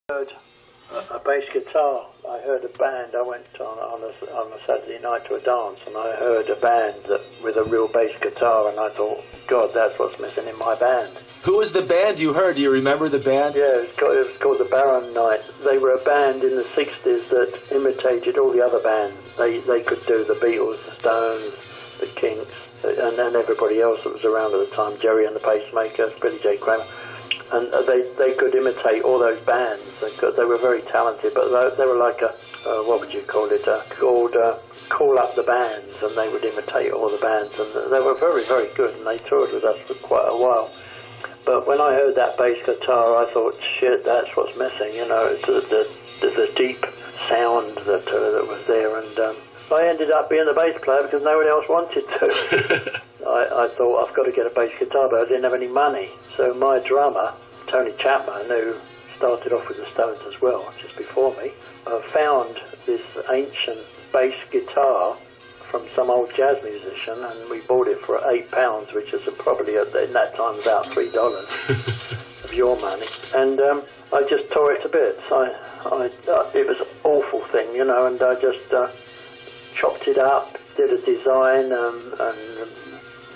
Heard a bass guitar. I heard a band. I went on a Saturday night to a dance, and I heard a band with a real bass guitar, and I thought, God, that's what's missing in my band. Who was the band you heard? Do you remember the band? Yeah, it was called the Baron Knights. They were a band in the 60s that imitated all the other bands. They could do the Beatles, the Stones, the Kinks, and everybody else that was around at the time, Jerry and the Pacemakers, Billy J. Kramer. And they could imitate all those bands. They were very talented, but they were like a, what would you call it, called Call Up the Bands, and they would imitate all the bands, and they were very, very good, and they toured with us for quite a while. But when I heard that bass guitar, I thought, shit, that's what's missing, you know, the deep sound that was there, and I ended up being the bass player because nobody else wanted to. I thought, I've got to get a bass guitar, but I didn't have any money. So my drummer, Tony Chapman, who started off with the Stones as well, just before me, found this ancient bass guitar from some old jazz musician, and we bought it for £8, which is probably in that time about $3 of your money. And I just tore it to bits. It was an awful thing, you know, and I just chopped it up, did a design, and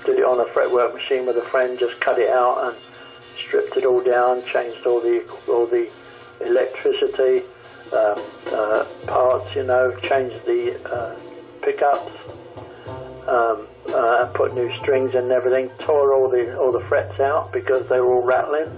did it on a fretwork machine with a friend, just cut it out and stripped it all down, changed all the electricity parts, you know, changed the pickups, put new strings in and everything, tore all the frets out because they were all rattling.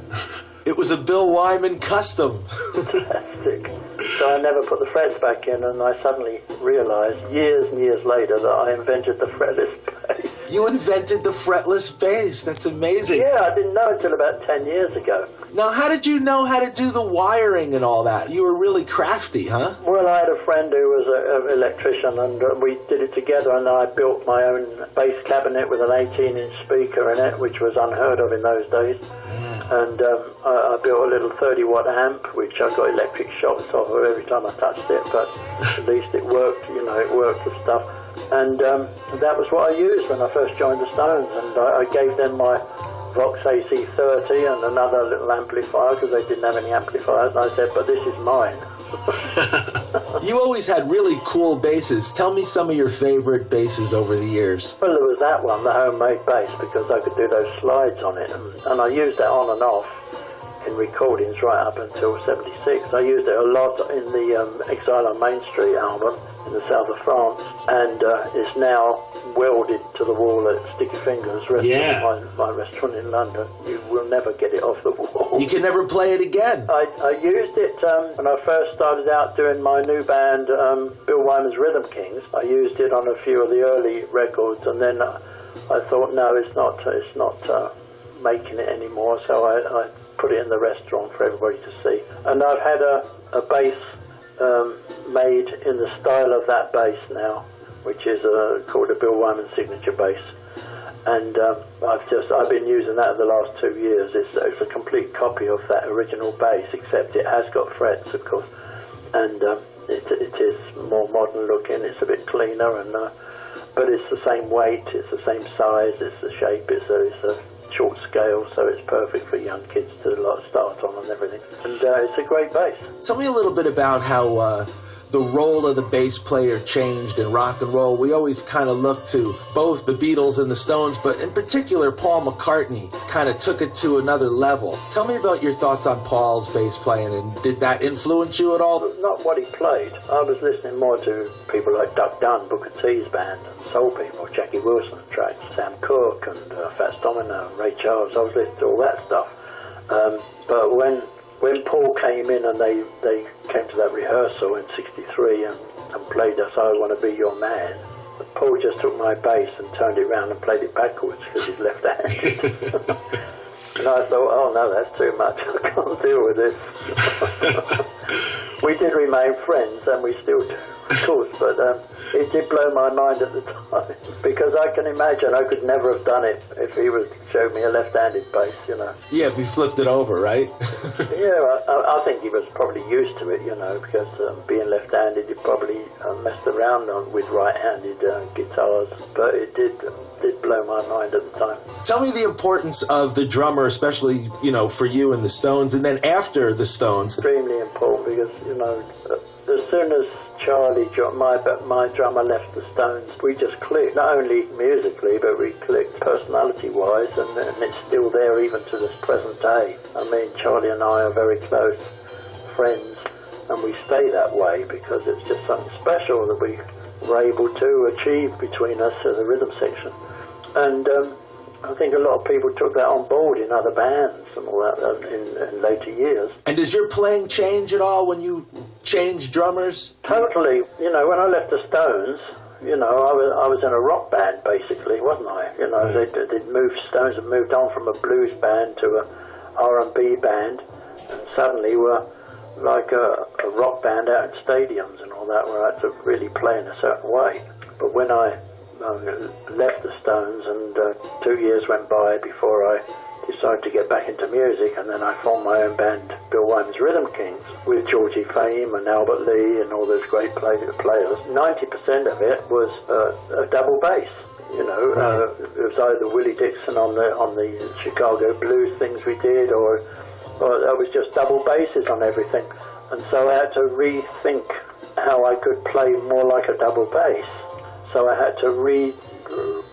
It was a Bill Wyman custom. Fantastic. So I never put the frets back in, and I suddenly realized years and years later that I invented the fretless bass. You invented the fretless bass. That's amazing. Yeah, I didn't know until about 10 years ago. Now, how did you know how to do the wiring and all that? You were really crafty, huh? Well, I had a friend who was an electrician, and we did it together, and I built my own bass cabinet with an 18-inch speaker in it, which was unheard of in those days. Yeah. And I built a little 30-watt amp, which I got electric shocks off of every time I touched it, but at least it worked, you know, it worked with stuff. And that was what I used when I first joined the Stones, and I gave them my Vox AC30 and another little amplifier because they didn't have any amplifiers, and I said, but this is mine. You always had really cool basses. Tell me some of your favorite basses over the years. Well, there was that one, the homemade bass, because I could do those slides on it, and I used that on and off in recordings right up until 76. I used it a lot in the Exile on Main Street album in the south of France, and it's now welded to the wall at Sticky Fingers restaurant, my restaurant in London. You will never get it off the wall. You can never play it again. I used it when I first started out doing my new band, Bill Wyman's Rhythm Kings. I used it on a few of the early records, and then I thought, no, it's not making it anymore, so I put it in the restaurant for everybody to see. And I've had a bass made in the style of that bass now, which is called a Bill Wyman signature bass. And I've been using that the last 2 years. It's a complete copy of that original bass, except it has got frets, of course, and it is more modern looking. It's a bit cleaner, and but it's the same weight, it's the same size, it's the shape, it's a short scale, so it's perfect for young kids to start on and everything. And it's a great bass. Tell me a little bit about how the role of the bass player changed in rock and roll. We always kind of look to both the Beatles and the Stones, but in particular Paul McCartney kind of took it to another level. Tell me about your thoughts on Paul's bass playing, and did that influence you at all? Not what he played. I was listening more to people like Duck Dunn, Booker T's band, and soul people, Jackie Wilson tracks, Sam Cooke and Fats Domino and Ray Charles. I was listening to all that stuff. But when Paul came in and they came to that rehearsal in '63 and played us I Want to Be Your Man, Paul just took my bass and turned it around and played it backwards because he's left-handed. And I thought, oh no, that's too much. I can't deal with this. We did remain friends, and we still do, of course, but it did blow my mind at the time, because I can imagine I could never have done it if he would show me a left-handed bass, you know. Yeah, if he flipped it over, right? Yeah, I think he was probably used to it, you know, because being left-handed, he probably messed around with right-handed guitars, but it did blow my mind at the time. Tell me the importance of the drummer, especially, for you and the Stones, and then after the Stones. Extremely important because, as soon as Charlie, my drummer, left the Stones, we just clicked, not only musically, but we clicked personality-wise, and it's still there even to this present day. I mean, Charlie and I are very close friends, and we stay that way because it's just something special that we were able to achieve between us as a rhythm section. And I think a lot of people took that on board in other bands and all that in later years. And does your playing change at all when you change drummers? Totally. When I left the Stones, I was in a rock band basically, wasn't I? They'd moved, Stones had moved on from a blues band to a R&B band, and suddenly were like a rock band out in stadiums and all that, where I had to really play in a certain way. But when I left the Stones, and 2 years went by before I decided to get back into music, and then I formed my own band, Bill Wyman's Rhythm Kings, with Georgie Fame and Albert Lee and all those great players. 90% of it was a double bass. It was either Willie Dixon on the Chicago blues things we did, or that was just double basses on everything. And so I had to rethink how I could play more like a double bass. So I had to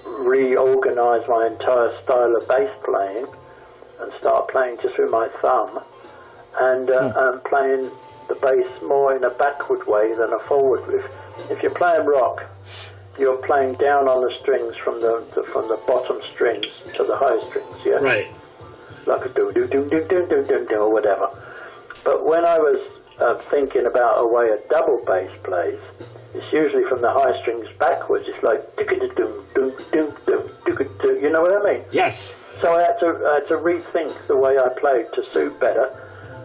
reorganize my entire style of bass playing and start playing just with my thumb, and playing the bass more in a backward way than a forward. If you're playing rock, you're playing down on the strings from the bottom strings to the high strings, yeah? Right. Like a do-do-do-do-do-do-do or whatever. But when I was thinking about a way a double bass plays, it's usually from the high strings backwards. It's like you know what I mean? Yes. So I had to rethink the way I played to suit better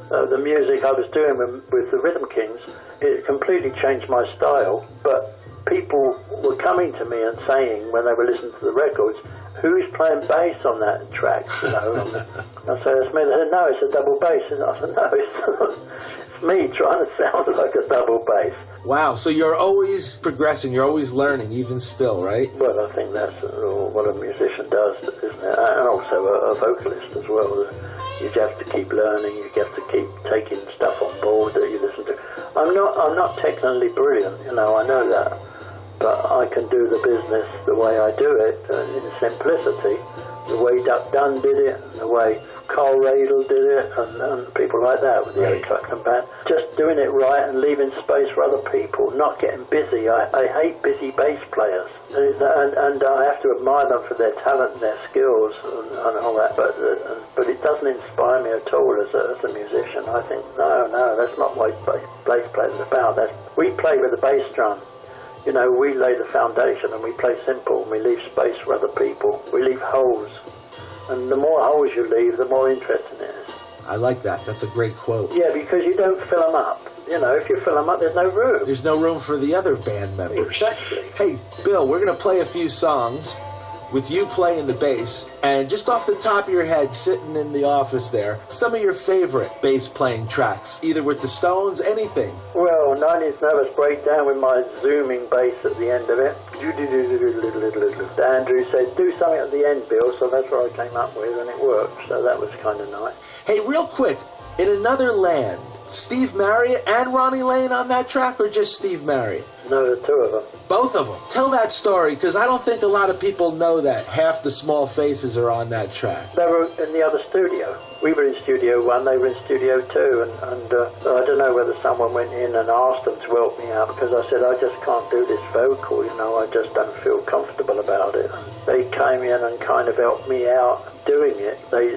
the music I was doing with the Rhythm Kings. It completely changed my style, but people were coming to me and saying when they were listening to the records, "Who's playing bass on that track?" And I said, "It's me." They said, "No, it's a double bass." And I said, "No, it's me trying to sound like a double bass." Wow, so you're always progressing, you're always learning, even still, right? Well, I think that's what a musician does, isn't it? And also a vocalist as well. You just have to keep learning, you have to keep taking stuff on board that you listen to. I'm not technically brilliant, I know that. But I can do the business the way I do it, in simplicity. The way Duck Dunn did it, the way Carl Radle did it, and people like that with the Eric Clapton band. Just doing it right and leaving space for other people, not getting busy. I hate busy bass players, and I have to admire them for their talent and their skills and all that, but it doesn't inspire me at all as a musician. I think, no, that's not what bass players are about. We play with the bass drum. We lay the foundation and we play simple, and we leave space for other people. We leave holes. And the more holes you leave, the more interesting it is. I like that. That's a great quote. Yeah, because you don't fill them up. If you fill them up, there's no room. There's no room for the other band members. Exactly. Hey, Bill, we're going to play a few songs with you playing the bass, and just off the top of your head, sitting in the office there, some of your favorite bass playing tracks, either with the Stones, anything. Well, 90s Nervous Breakdown with my zooming bass at the end of it. Andrew said, "Do something at the end, Bill," so that's what I came up with, and it worked, so that was kind of nice. Hey, real quick, In Another Land, Steve Marriott and Ronnie Lane on that track, or just Steve Marriott? No, the two of them. Both of them. Tell that story, because I don't think a lot of people know that half the Small Faces are on that track. They were in the other studio. We were in Studio 1, they were in Studio 2, and I don't know whether someone went in and asked them to help me out, because I said, I just can't do this vocal, I just don't feel comfortable about it. And they came in and kind of helped me out doing it. They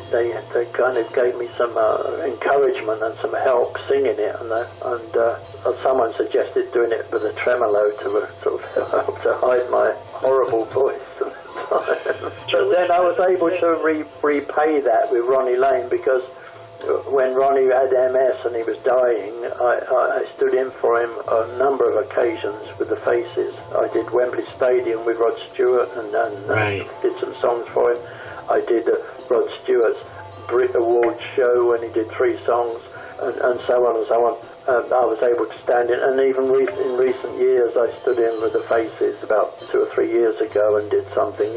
kind of gave me some encouragement and some help singing it, and someone suggested doing it with a tremolo to sort of help to hide my horrible voice. But then I was able to repay that with Ronnie Lane, because when Ronnie had MS and he was dying, I stood in for him a number of occasions with the Faces. I did Wembley Stadium with Rod Stewart and did some songs for him. I did Rod Stewart's Brit Awards show when he did 3 songs, and so on and so on. I was able to stand in, and even in recent years I stood in with the Faces about 2 or 3 years ago and did something,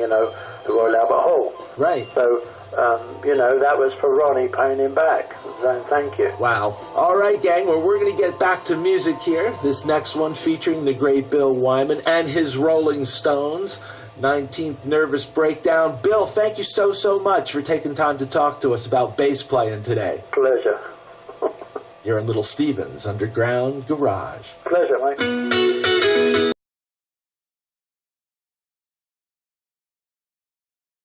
the Royal Albert Hall. Right. So, that was for Ronnie paying him back. So thank you. Wow. All right, gang. Well, we're going to get back to music here. This next one featuring the great Bill Wyman and his Rolling Stones. 19th Nervous Breakdown. Bill, thank you so much for taking time to talk to us about bass playing today. Pleasure. You're in Little Steven's Underground Garage. Pleasure, mate.